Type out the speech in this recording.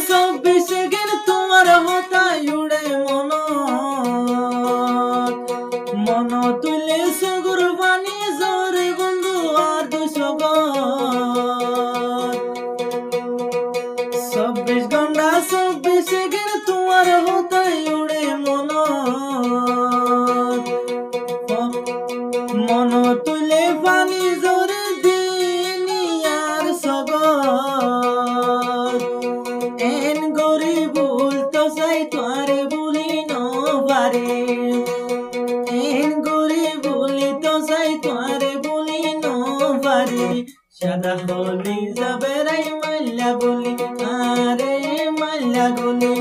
চব্বিশে গেল তোমার হতায় উড়ে মন তুলে সগুর বাণী জোরে বন্ধু আর 200 ঘন্টা 24 গেল তোমার হতায় উড়ে মন তুলে পানি জোরে দিনি আর সগর এন গরিব তো চাই তোরে বলি নবারে এন গরিব তো চাই তোরে বলি নবারে সাদা হলি যাবে রাই মাল্লা বলি আরে মাল্লা গলি